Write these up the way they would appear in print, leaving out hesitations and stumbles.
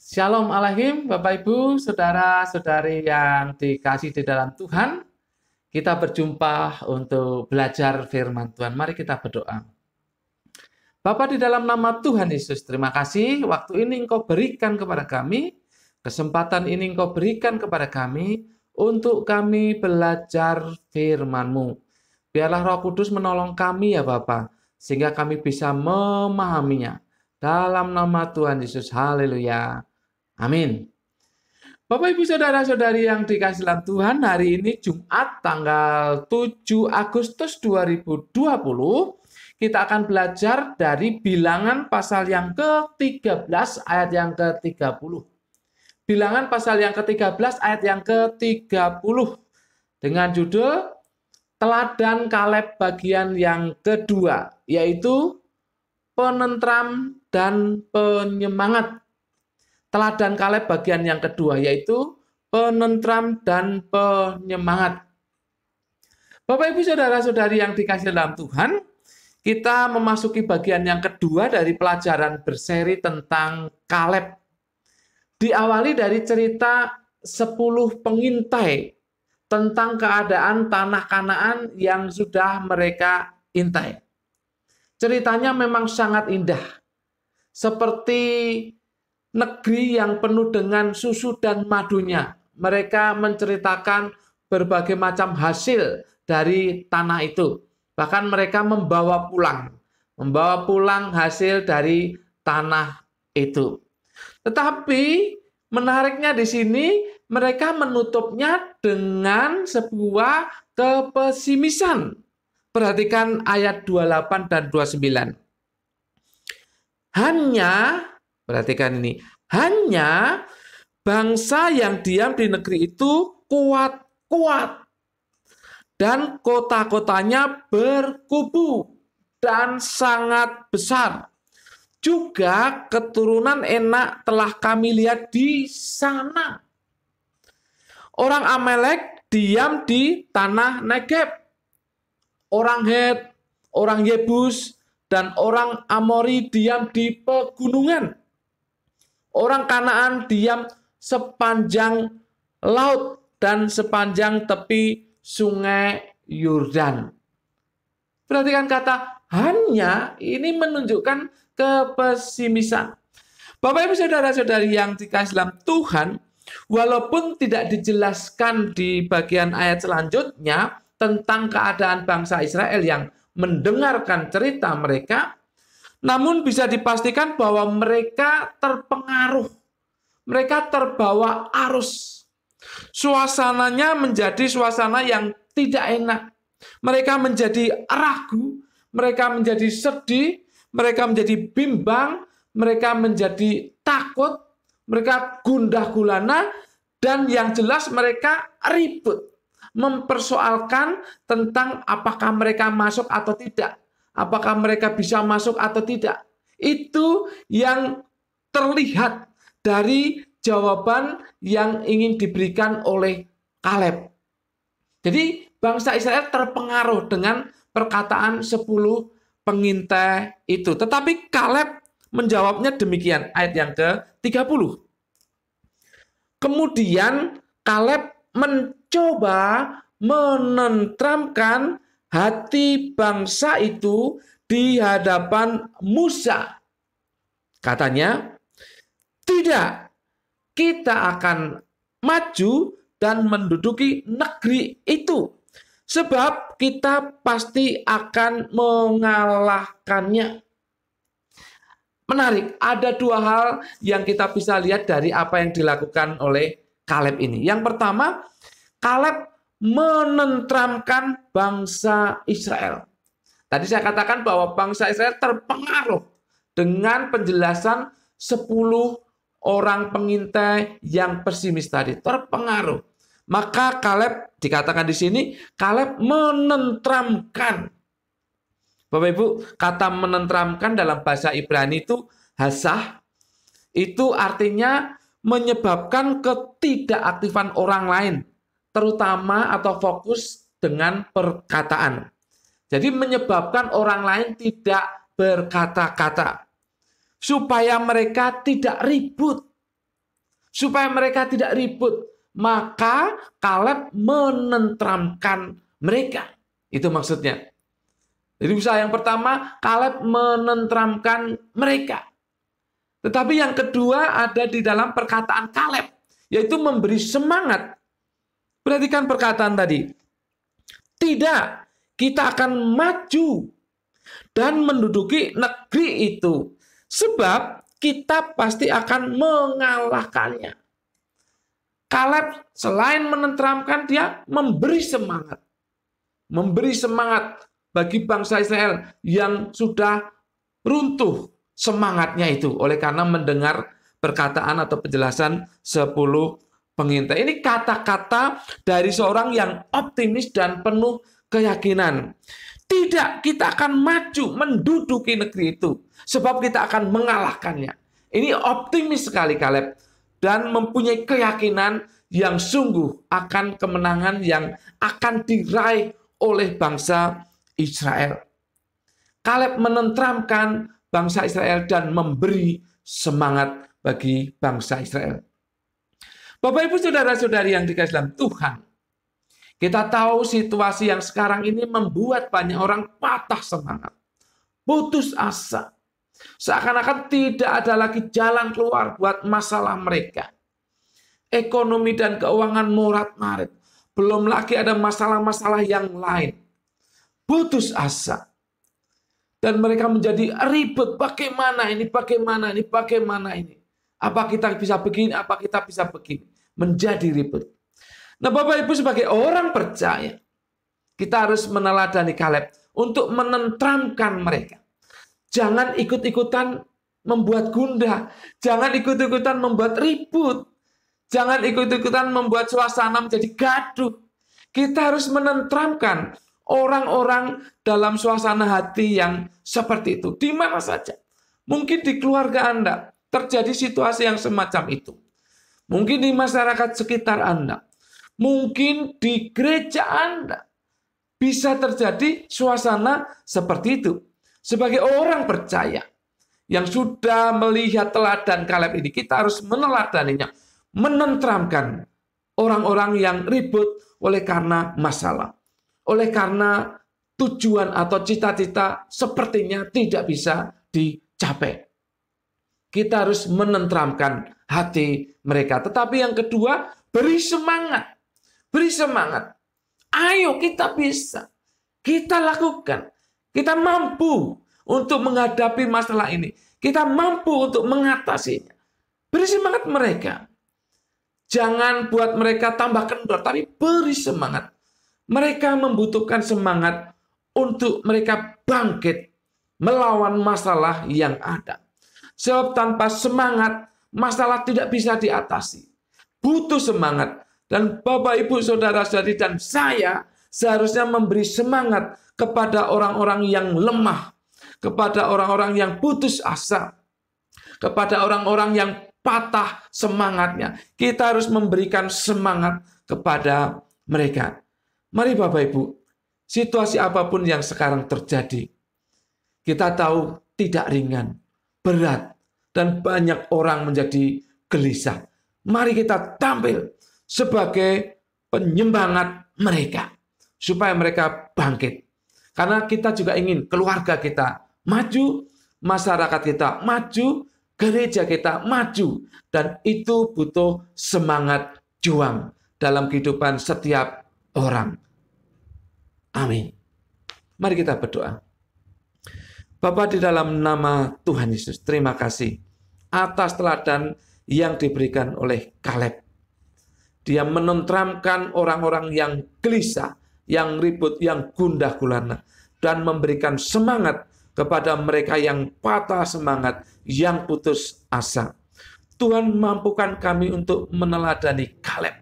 Shalom Alaikum, Bapak Ibu, saudara-saudari yang dikasih di dalam Tuhan. Kita berjumpa untuk belajar firman Tuhan. Mari kita berdoa. Bapa, di dalam nama Tuhan Yesus, terima kasih waktu ini Engkau berikan kepada kami, kesempatan ini Engkau berikan kepada kami untuk kami belajar firman-Mu. Biarlah Roh Kudus menolong kami ya Bapa, sehingga kami bisa memahaminya. Dalam nama Tuhan Yesus, haleluya. Amin. Bapak Ibu saudara-saudari yang dikasihi dalam Tuhan, hari ini Jumat tanggal 7 Agustus 2020, kita akan belajar dari Bilangan pasal yang ke-13 ayat yang ke-30. Bilangan pasal yang ke-13 ayat yang ke-30 dengan judul Teladan Kaleb bagian yang kedua, yaitu penentram dan penyemangat. Teladan Kaleb bagian yang kedua, yaitu penentram dan penyemangat. Bapak Ibu saudara-saudari yang dikasihi dalam Tuhan, kita memasuki bagian yang kedua dari pelajaran berseri tentang Kaleb. Diawali dari cerita 10 pengintai tentang keadaan tanah Kanaan yang sudah mereka intai. Ceritanya memang sangat indah. Seperti negeri yang penuh dengan susu dan madunya. Mereka menceritakan berbagai macam hasil dari tanah itu. Bahkan mereka membawa pulang hasil dari tanah itu. Tetapi menariknya di sini mereka menutupnya dengan sebuah kepesimisan. Perhatikan ayat 28 dan 29. Perhatikan ini, hanya bangsa yang diam di negeri itu kuat-kuat. Dan kota-kotanya berkubu dan sangat besar. Juga keturunan Enak telah kami lihat di sana. Orang Amalek diam di tanah Negeb. Orang Het, orang Yebus, dan orang Amori diam di pegunungan. Orang Kanaan diam sepanjang laut dan sepanjang tepi Sungai Yordan. Perhatikan kata hanya, ini menunjukkan kepesimisan. Bapak Ibu saudara-saudari yang dikasihi dalam Tuhan, walaupun tidak dijelaskan di bagian ayat selanjutnya tentang keadaan bangsa Israel yang mendengarkan cerita mereka, namun bisa dipastikan bahwa mereka terpengaruh. Mereka terbawa arus. Suasananya menjadi suasana yang tidak enak. Mereka menjadi ragu, mereka menjadi sedih, mereka menjadi bimbang, mereka menjadi takut, mereka gundah gulana, dan yang jelas mereka ribut. Mempersoalkan tentang apakah mereka masuk atau tidak. Apakah mereka bisa masuk atau tidak. Itu yang terlihat dari jawaban yang ingin diberikan oleh Kaleb. Jadi bangsa Israel terpengaruh dengan perkataan 10 pengintai itu. Tetapi Kaleb menjawabnya demikian, ayat yang ke-30. Kemudian Kaleb mencoba menentramkan hati bangsa itu di hadapan Musa. Katanya, tidak, kita akan maju dan menduduki negeri itu. Sebab kita pasti akan mengalahkannya. Menarik, ada dua hal yang kita bisa lihat dari apa yang dilakukan oleh Kaleb ini. Yang pertama, Kaleb menentramkan bangsa Israel. Tadi saya katakan bahwa bangsa Israel terpengaruh dengan penjelasan 10 orang pengintai yang pesimis tadi, terpengaruh. Maka Kaleb, dikatakan di sini, Kaleb menentramkan. Bapak Ibu, kata menentramkan dalam bahasa Ibrani itu hasah, itu artinya menyebabkan ketidakaktifan orang lain, terutama atau fokus dengan perkataan. Jadi menyebabkan orang lain tidak berkata-kata. Supaya mereka tidak ribut. supaya mereka tidak ribut. Maka Kaleb menenteramkan mereka. Itu maksudnya. Jadi usaha yang pertama, Kaleb menenteramkan mereka. Tetapi yang kedua ada di dalam perkataan Kaleb, yaitu memberi semangat. Perhatikan perkataan tadi. Tidak, kita akan maju dan menduduki negeri itu. Sebab kita pasti akan mengalahkannya. Kaleb selain menenteramkan, dia memberi semangat. Memberi semangat bagi bangsa Israel yang sudah runtuh semangatnya itu. Oleh karena mendengar perkataan atau penjelasan 10 pengintai. Ini kata-kata dari seorang yang optimis dan penuh keyakinan. Tidak, kita akan maju menduduki negeri itu. Sebab kita akan mengalahkannya. Ini optimis sekali Kaleb. Dan mempunyai keyakinan yang sungguh akan kemenangan yang akan diraih oleh bangsa Israel. Kaleb menenteramkan bangsa Israel dan memberi semangat bagi bangsa Israel. Bapak Ibu saudara-saudari yang dikasihi dalam Tuhan, kita tahu situasi yang sekarang ini membuat banyak orang patah semangat, putus asa. Seakan-akan tidak ada lagi jalan keluar buat masalah mereka. Ekonomi dan keuangan morat-marit. Belum lagi ada masalah-masalah yang lain. Putus asa. Dan mereka menjadi ribet. Bagaimana ini, bagaimana ini, bagaimana ini. Apa kita bisa begini, apa kita bisa begini. Menjadi ribet. Nah Bapak Ibu sebagai orang percaya, kita harus meneladani Kaleb untuk menenteramkan mereka. Jangan ikut-ikutan membuat gundah. Jangan ikut-ikutan membuat ribut. Jangan ikut-ikutan membuat suasana menjadi gaduh. Kita harus menenteramkan orang-orang dalam suasana hati yang seperti itu. Di mana saja. Mungkin di keluarga Anda terjadi situasi yang semacam itu. Mungkin di masyarakat sekitar Anda. Mungkin di gereja Anda. Bisa terjadi suasana seperti itu. Sebagai orang percaya yang sudah melihat teladan Kaleb ini, kita harus meneladaninya, menenteramkan orang-orang yang ribut oleh karena masalah, oleh karena tujuan atau cita-cita sepertinya tidak bisa dicapai. Kita harus menenteramkan hati mereka. Tetapi yang kedua, beri semangat. Beri semangat. Ayo kita bisa. Kita lakukan. Kita mampu untuk menghadapi masalah ini. Kita mampu untuk mengatasinya. Beri semangat mereka. Jangan buat mereka tambah kendor, tapi beri semangat. Mereka membutuhkan semangat untuk mereka bangkit melawan masalah yang ada. Sebab tanpa semangat, masalah tidak bisa diatasi. Butuh semangat. Dan Bapak, Ibu, Saudara-saudari, dan saya seharusnya memberi semangat kepada orang-orang yang lemah, kepada orang-orang yang putus asa, kepada orang-orang yang patah semangatnya. Kita harus memberikan semangat kepada mereka. Mari Bapak Ibu, situasi apapun yang sekarang terjadi, kita tahu tidak ringan, berat, dan banyak orang menjadi gelisah. Mari kita tampil sebagai penyemangat mereka, supaya mereka bangkit. Karena kita juga ingin keluarga kita maju, masyarakat kita maju, gereja kita maju. Dan itu butuh semangat juang dalam kehidupan setiap orang. Amin. Mari kita berdoa. Bapa, di dalam nama Tuhan Yesus, terima kasih atas teladan yang diberikan oleh Kaleb. Dia menenteramkan orang-orang yang gelisah, yang ribut, yang gundah gulana, dan memberikan semangat kepada mereka yang patah semangat, yang putus asa. Tuhan, mampukan kami untuk meneladani Kaleb.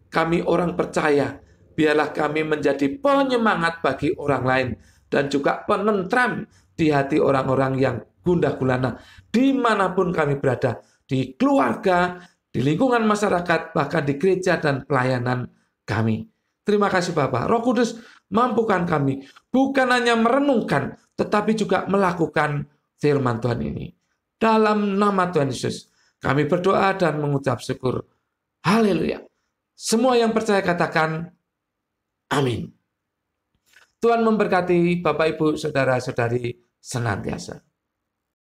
Kami orang percaya, biarlah kami menjadi penyemangat bagi orang lain, dan juga penentram di hati orang-orang yang gundah gulana, dimanapun kami berada, di keluarga, di lingkungan masyarakat, bahkan di gereja dan pelayanan kami. Terima kasih Bapak. Roh Kudus, mampukan kami bukan hanya merenungkan, tetapi juga melakukan firman Tuhan ini. Dalam nama Tuhan Yesus, Kami berdoa dan mengucap syukur. Haleluya. Semua yang percaya katakan amin. Tuhan memberkati Bapak, Ibu, Saudara-saudari senantiasa.